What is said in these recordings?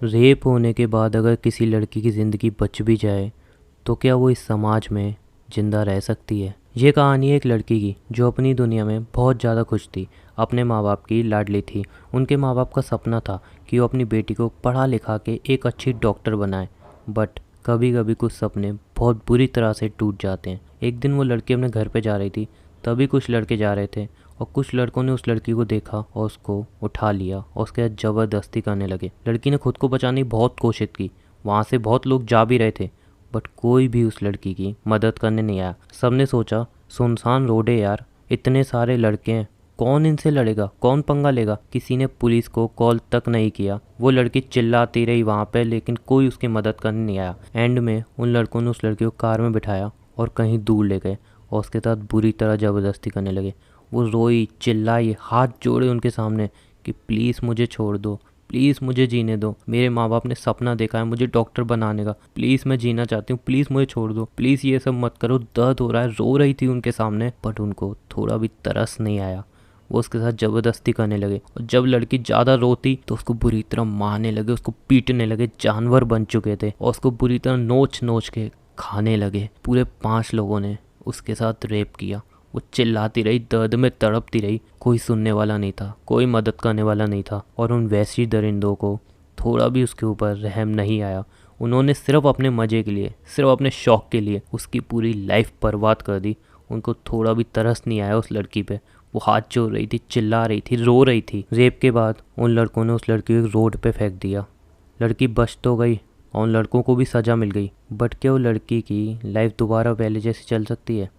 Rape होने के बाद अगर किसी लड़की की ज़िंदगी बच भी जाए तो क्या वो इस समाज में ज़िंदा रह सकती है। ये कहानी है एक लड़की की जो अपनी दुनिया में बहुत ज़्यादा खुश थी, अपने माँ बाप की लाडली थी। उनके माँ बाप का सपना था कि वो अपनी बेटी को पढ़ा लिखा के एक अच्छी डॉक्टर बनाए, बट कभी कभी कुछ सपने बहुत बुरी तरह से टूट जाते हैं। एक दिन वो लड़की अपने घर पे जा रही थी, तभी कुछ लड़के जा रहे थे और कुछ लड़कों ने उस लड़की को देखा और उसको उठा लिया और उसके साथ ज़बरदस्ती करने लगे। लड़की ने खुद को बचाने की बहुत कोशिश की, वहाँ से बहुत लोग जा भी रहे थे, बट कोई भी उस लड़की की मदद करने नहीं आया। सबने सोचा सुनसान रोड है यार, इतने सारे लड़के हैं, कौन इनसे लड़ेगा, कौन पंगा लेगा। किसी ने पुलिस को कॉल तक नहीं किया। वो लड़की चिल्लाती रही वहाँ पे, लेकिन कोई उसकी मदद करने नहीं आया। एंड में उन लड़कों ने उस लड़की को कार में बिठाया और कहीं दूर ले गए और उसके साथ बुरी तरह ज़बरदस्ती करने लगे। वो रोई, चिल्लाई, हाथ जोड़े उनके सामने कि प्लीज़ मुझे छोड़ दो, प्लीज़ मुझे जीने दो, मेरे माँ बाप ने सपना देखा है मुझे डॉक्टर बनाने का, प्लीज़ मैं जीना चाहती हूँ, प्लीज़ मुझे छोड़ दो, प्लीज़ ये सब मत करो, दर्द हो रहा है। रो रही थी उनके सामने, बट उनको थोड़ा भी तरस नहीं आया। वो उसके साथ ज़बरदस्ती करने लगे और जब लड़की ज़्यादा रोती तो उसको बुरी तरह मारने लगे, उसको पीटने लगे। जानवर बन चुके थे और उसको बुरी तरह नोच नोच के खाने लगे। पूरे 5 लोगों ने उसके साथ रेप किया। वो चिल्लाती रही, दर्द में तड़पती रही। कोई सुनने वाला नहीं था, कोई मदद करने वाला नहीं था और उन वैसी दरिंदों को थोड़ा भी उसके ऊपर रहम नहीं आया। उन्होंने सिर्फ अपने मज़े के लिए, सिर्फ अपने शौक़ के लिए उसकी पूरी लाइफ बर्बाद कर दी। उनको थोड़ा भी तरस नहीं आया उस लड़की पे। वो हाथ जोड़ रही थी, चिल्ला रही थी, रो रही थी। रेप के बाद उन लड़कों ने उस लड़की को एक रोड पे फेंक दिया। लड़की बच तो गई और उन लड़कों को भी सज़ा मिल गई, बट क्या वो लड़की की लाइफ दोबारा पहले जैसी चल सकती है?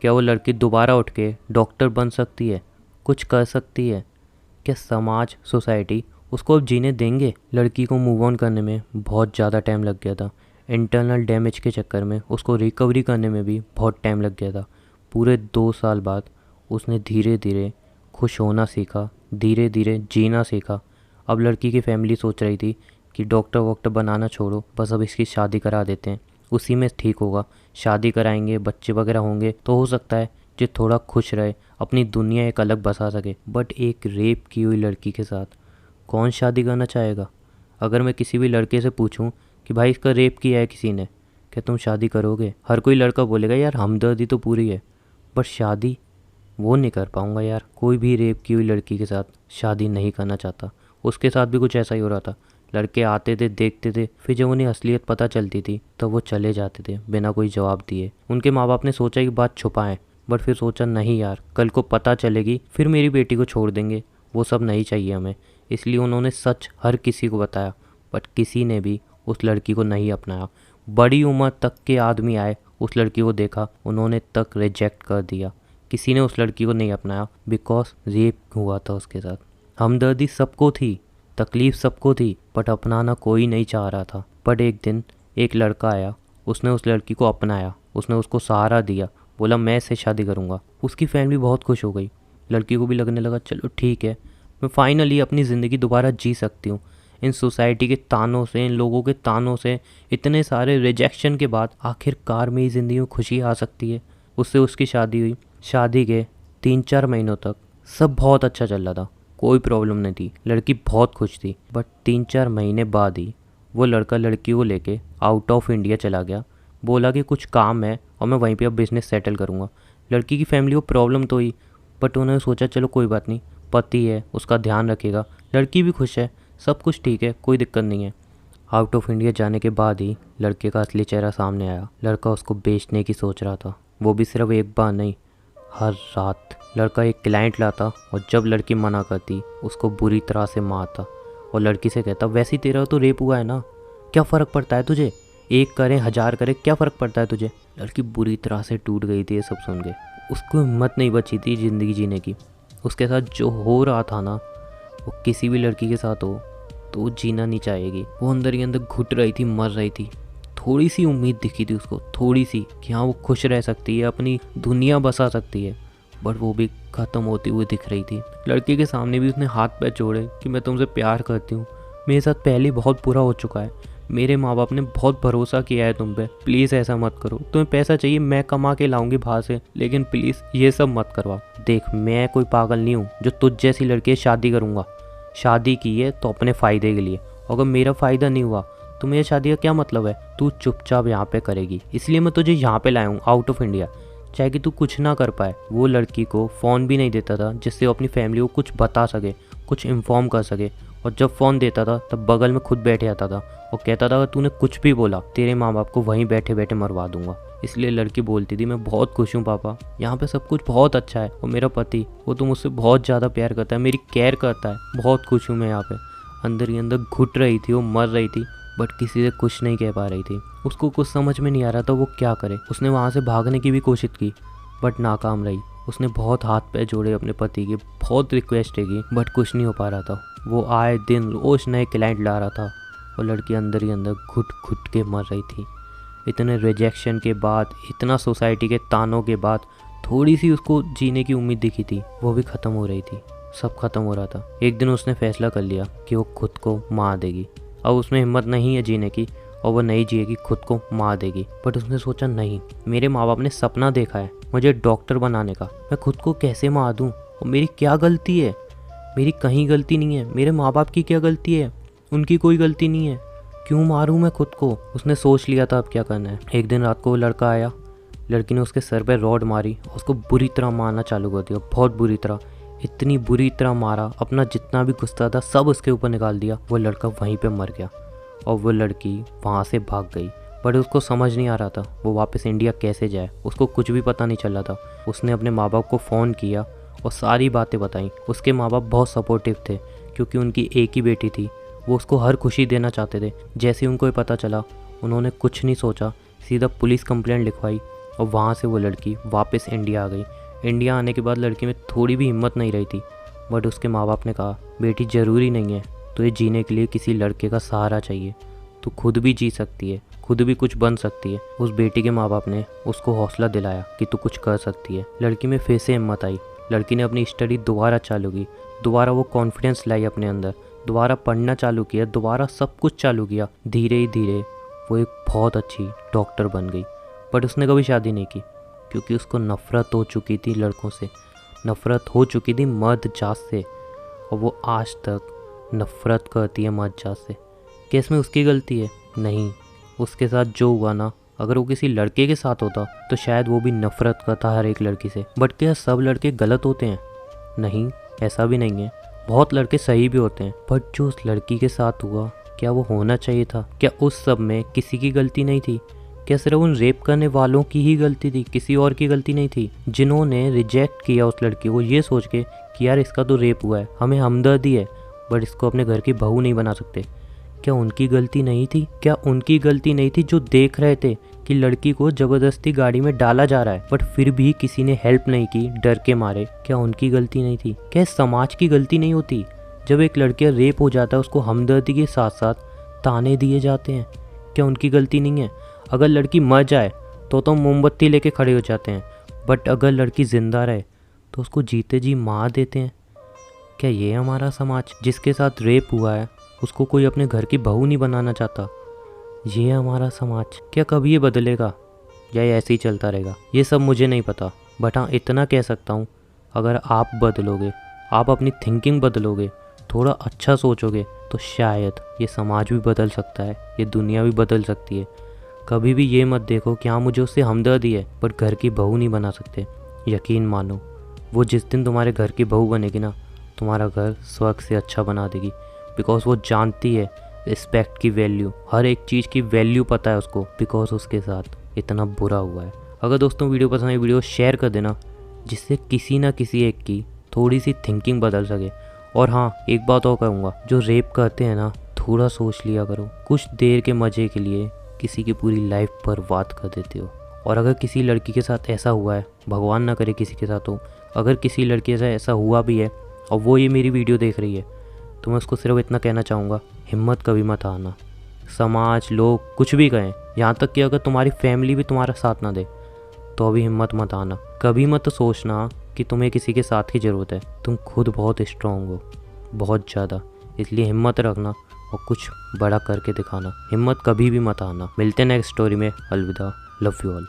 क्या वो लड़की दोबारा उठ के डॉक्टर बन सकती है, कुछ कर सकती है? क्या समाज, सोसाइटी उसको अब जीने देंगे? लड़की को मूव ऑन करने में बहुत ज़्यादा टाइम लग गया था। इंटरनल डैमेज के चक्कर में उसको रिकवरी करने में भी बहुत टाइम लग गया था। पूरे 2 साल बाद उसने धीरे धीरे खुश होना सीखा, धीरे धीरे जीना सीखा। अब लड़की की फैमिली सोच रही थी कि डॉक्टर वॉक्टर बनाना छोड़ो, बस अब इसकी शादी करा देते हैं, उसी में ठीक होगा। शादी कराएंगे, बच्चे वगैरह होंगे तो हो सकता है जो थोड़ा खुश रहे, अपनी दुनिया एक अलग बसा सके। बट एक रेप की हुई लड़की के साथ कौन शादी करना चाहेगा? अगर मैं किसी भी लड़के से पूछूं कि भाई इसका रेप किया है किसी ने, क्या तुम शादी करोगे? हर कोई लड़का बोलेगा यार हमदर्दी तो पूरी है, बट शादी वो नहीं कर पाऊँगा यार। कोई भी रेप की हुई लड़की के साथ शादी नहीं करना चाहता। उसके साथ भी कुछ ऐसा ही हो रहा था। लड़के आते थे, देखते थे, फिर जब उन्हें असलियत पता चलती थी तो वो चले जाते थे बिना कोई जवाब दिए। उनके माँ बाप ने सोचा कि बात छुपाएं, बट फिर सोचा नहीं यार, कल को पता चलेगी फिर मेरी बेटी को छोड़ देंगे, वो सब नहीं चाहिए हमें। इसलिए उन्होंने सच हर किसी को बताया, बट किसी ने भी उस लड़की को नहीं अपनाया। बड़ी उम्र तक के आदमी आए, उस लड़की को देखा, उन्होंने तक रिजेक्ट कर दिया। किसी ने उस लड़की को नहीं अपनाया बिकॉज रेप हुआ था उसके साथ। हमदर्दी सबको थी, तकलीफ़ सबको थी, बट अपनाना कोई नहीं चाह रहा था। बट एक दिन एक लड़का आया, उसने उस लड़की को अपनाया, उसने उसको सहारा दिया, बोला मैं इससे शादी करूँगा। उसकी फैमिली बहुत खुश हो गई। लड़की को भी लगने लगा चलो ठीक है, मैं फाइनली अपनी ज़िंदगी दोबारा जी सकती हूँ। इन सोसाइटी के तानों से, इन लोगों के तानों से, इतने सारे रिजेक्शन के बाद आखिरकार मेरी ज़िंदगी में खुशी आ सकती है। उससे उसकी शादी हुई। शादी के 3-4 महीनों तक सब बहुत अच्छा चल रहा था, कोई प्रॉब्लम नहीं थी, लड़की बहुत खुश थी। बट 3-4 महीने बाद ही वो लड़का लड़की को लेके आउट ऑफ इंडिया चला गया। बोला कि कुछ काम है और मैं वहीं पे अब बिज़नेस सेटल करूँगा। लड़की की फैमिली को प्रॉब्लम तो हुई, बट उन्होंने सोचा चलो कोई बात नहीं, पति है उसका ध्यान रखेगा, लड़की भी खुश है, सब कुछ ठीक है, कोई दिक्कत नहीं है। आउट ऑफ इंडिया जाने के बाद ही लड़के का असली चेहरा सामने आया। लड़का उसको बेचने की सोच रहा था, वो भी सिर्फ एक बार नहीं, हर रात। लड़का एक क्लाइंट लाता और जब लड़की मना करती उसको बुरी तरह से मारता और लड़की से कहता वैसे ही तेरा तो रेप हुआ है ना, क्या फ़र्क पड़ता है तुझे, 1 करें 1000 करें क्या फ़र्क पड़ता है तुझे। लड़की बुरी तरह से टूट गई थी ये सब सुन के। उसको हिम्मत नहीं बची थी ज़िंदगी जीने की। उसके साथ जो हो रहा था ना, वो किसी भी लड़की के साथ हो तो जीना नहीं चाहेगी। वो अंदर ही अंदर घुट रही थी, मर रही थी। थोड़ी सी उम्मीद दिखी थी उसको, थोड़ी सी, कि हाँ वो खुश रह सकती है, अपनी दुनिया बसा सकती है, बट वो भी ख़त्म होती हुई दिख रही थी। लड़की के सामने भी उसने हाथ पैर जोड़े कि मैं तुमसे प्यार करती हूँ, मेरे साथ पहले बहुत बुरा हो चुका है, मेरे माँ बाप ने बहुत भरोसा किया है तुम पे, प्लीज़ ऐसा मत करो, तुम्हें पैसा चाहिए मैं कमा के लाऊंगी बाहर से, लेकिन प्लीज़ ये सब मत करवा। देख मैं कोई पागल नहीं हूँ जो तुझ जैसी लड़की से शादी करूँगा। शादी की है तो अपने फ़ायदे के लिए, अगर मेरा फ़ायदा नहीं हुआ तो मेरी शादी का क्या मतलब है? तू चुपचाप यहाँ पे करेगी, इसलिए मैं तुझे यहाँ पे लाया हूँ आउट ऑफ इंडिया, चाहे कि तू कुछ ना कर पाए। वो लड़की को फ़ोन भी नहीं देता था जिससे वो अपनी फैमिली को कुछ बता सके, कुछ इन्फॉर्म कर सके। और जब फ़ोन देता था तब बगल में खुद बैठे आता था और कहता था अगर तूने कुछ भी बोला तेरे माँ बाप को वहीं बैठे बैठे मरवा दूंगा। इसलिए लड़की बोलती थी मैं बहुत खुश हूँ पापा, यहाँ पे सब कुछ बहुत अच्छा है, और मेरा पति वो तो मुझसे बहुत ज़्यादा प्यार करता है, मेरी केयर करता है, बहुत खुश हूँ मैं यहाँ पे। अंदर ही अंदर घुट रही थी, वो मर रही थी, बट किसी से कुछ नहीं कह पा रही थी। उसको कुछ समझ में नहीं आ रहा था वो क्या करे। उसने वहाँ से भागने की भी कोशिश की बट नाकाम रही। उसने बहुत हाथ पैर जोड़े अपने पति के, बहुत रिक्वेस्ट की, बट कुछ नहीं हो पा रहा था। वो आए दिन रोज नए क्लाइंट ला रहा था और लड़की अंदर ही अंदर घुट घुट के मर रही थी। इतने रिजेक्शन के बाद, इतना सोसाइटी के तानों के बाद थोड़ी सी उसको जीने की उम्मीद दिखी थी, वो भी ख़त्म हो रही थी। सब खत्म हो रहा था। एक दिन उसने फैसला कर लिया कि वो खुद को मार देगी। अब उसमें हिम्मत नहीं है जीने की और वो नहीं जिएगी, खुद को मार देगी। बट उसने सोचा नहीं, मेरे माँ बाप ने सपना देखा है मुझे डॉक्टर बनाने का, मैं खुद को कैसे मार दूँ? और मेरी क्या गलती है? मेरी कहीं गलती नहीं है। मेरे माँ बाप की क्या गलती है? उनकी कोई गलती नहीं है। क्यों मारूँ मैं खुद को? उसने सोच लिया था अब क्या करना है। एक दिन रात को वो लड़का आया, लड़की ने उसके सर पे रॉड मारी और उसको बुरी तरह मारना चालू कर दिया, बहुत बुरी तरह। इतनी बुरी तरह मारा, अपना जितना भी गुस्सा था सब उसके ऊपर निकाल दिया। वो लड़का वहीं पे मर गया और वो लड़की वहाँ से भाग गई। बट उसको समझ नहीं आ रहा था वो वापस इंडिया कैसे जाए, उसको कुछ भी पता नहीं चल रहा था। उसने अपने माँ बाप को फ़ोन किया और सारी बातें बताई। उसके माँ बाप बहुत सपोर्टिव थे क्योंकि उनकी एक ही बेटी थी, वो उसको हर खुशी देना चाहते थे। जैसे ही उनको ये पता चला उन्होंने कुछ नहीं सोचा, सीधा पुलिस कंप्लेंट लिखवाई और वहाँ से वो लड़की वापस इंडिया आ गई। इंडिया आने के बाद लड़की में थोड़ी भी हिम्मत नहीं रही थी, बट उसके माँ बाप ने कहा बेटी ज़रूरी नहीं है तो ये जीने के लिए किसी लड़के का सहारा चाहिए, तू खुद भी जी सकती है, खुद भी कुछ बन सकती है। उस बेटी के माँ बाप ने उसको हौसला दिलाया कि तू कुछ कर सकती है। लड़की में फिर से हिम्मत आई, लड़की ने अपनी स्टडी दोबारा चालू की, दोबारा वो कॉन्फिडेंस लाई अपने अंदर, दोबारा पढ़ना चालू किया, दोबारा सब कुछ चालू किया। धीरे ही धीरे वो एक बहुत अच्छी डॉक्टर बन गई। बट उसने कभी शादी नहीं की क्योंकि उसको नफ़रत हो चुकी थी लड़कों से, नफ़रत हो चुकी थी मर्द जात से, और वो आज तक नफ़रत करती है मर्द जात से। क्या इसमें उसकी गलती है? नहीं। उसके साथ जो हुआ ना, अगर वो किसी लड़के के साथ होता तो शायद वो भी नफ़रत करता हर एक लड़की से। बट क्या सब लड़के गलत होते हैं? नहीं, ऐसा भी नहीं है। बहुत लड़के सही भी होते हैं। बट जो उस लड़की के साथ हुआ, क्या वो होना चाहिए था? क्या उस सब में किसी की गलती नहीं थी? क्या सिर्फ उन रेप करने वालों की ही गलती थी, किसी और की गलती नहीं थी? जिन्होंने रिजेक्ट किया उस लड़की को ये सोच के कि यार इसका तो रेप हुआ है, हमें हमदर्दी है, बट इसको अपने घर की बहू नहीं बना सकते, क्या उनकी गलती नहीं थी? क्या उनकी गलती नहीं थी जो देख रहे थे कि लड़की को ज़बरदस्ती गाड़ी में डाला जा रहा है बट फिर भी किसी ने हेल्प नहीं की डर के मारे? क्या उनकी गलती नहीं थी? क्या समाज की गलती नहीं होती? जब एक लड़का रेप हो जाता है उसको हमदर्दी के साथ साथ ताने दिए जाते हैं, क्या उनकी गलती नहीं है? अगर लड़की मर जाए तो मोमबत्ती लेके खड़े हो जाते हैं, बट अगर लड़की ज़िंदा रहे तो उसको जीते जी मार देते हैं। क्या ये हमारा समाज? जिसके साथ रेप हुआ है उसको कोई अपने घर की बहू नहीं बनाना चाहता, ये हमारा समाज? क्या कभी ये बदलेगा या ये ऐसे ही चलता रहेगा? ये सब मुझे नहीं पता, बट हाँ इतना कह सकता हूँ, अगर आप बदलोगे, आप अपनी थिंकिंग बदलोगे, थोड़ा अच्छा सोचोगे, तो शायद ये समाज भी बदल सकता है, ये दुनिया भी बदल सकती है। कभी भी ये मत देखो कि हाँ मुझे उससे हमदर्दी है बट घर की बहू नहीं बना सकते। यकीन मानो, वो जिस दिन तुम्हारे घर की बहू बनेगी ना, तुम्हारा घर स्वर्ग से अच्छा बना देगी। बिकॉज वो जानती है रिस्पेक्ट की वैल्यू, हर एक चीज़ की वैल्यू पता है उसको, बिकॉज उसके साथ इतना बुरा हुआ है। अगर दोस्तों वीडियो पसंद आई, वीडियो शेयर कर देना जिससे किसी ना किसी एक की थोड़ी सी थिंकिंग बदल सके। और हाँ एक बात और कहूँगा, जो रेप करते हैं ना, थोड़ा सोच लिया करो, कुछ देर के मज़े के लिए किसी की पूरी लाइफ बर्बाद कर देते हो। और अगर किसी लड़की के साथ ऐसा हुआ है, भगवान ना करे किसी के साथ हो, अगर किसी लड़के से ऐसा हुआ भी है और वो ये मेरी वीडियो देख रही है, तो मैं उसको सिर्फ इतना कहना चाहूँगा, हिम्मत कभी मत हारना। समाज, लोग कुछ भी कहें, यहाँ तक कि अगर तुम्हारी फैमिली भी तुम्हारा साथ ना दे तो अभी हिम्मत मत आना। कभी मत सोचना कि तुम्हें किसी के साथ की ज़रूरत है। तुम खुद बहुत स्ट्रॉन्ग हो, बहुत ज़्यादा, इसलिए हिम्मत रखना और कुछ बड़ा करके दिखाना। हिम्मत कभी भी मत हारना। मिलते हैं नेक्स्ट स्टोरी में। अलविदा, लव यू ऑल।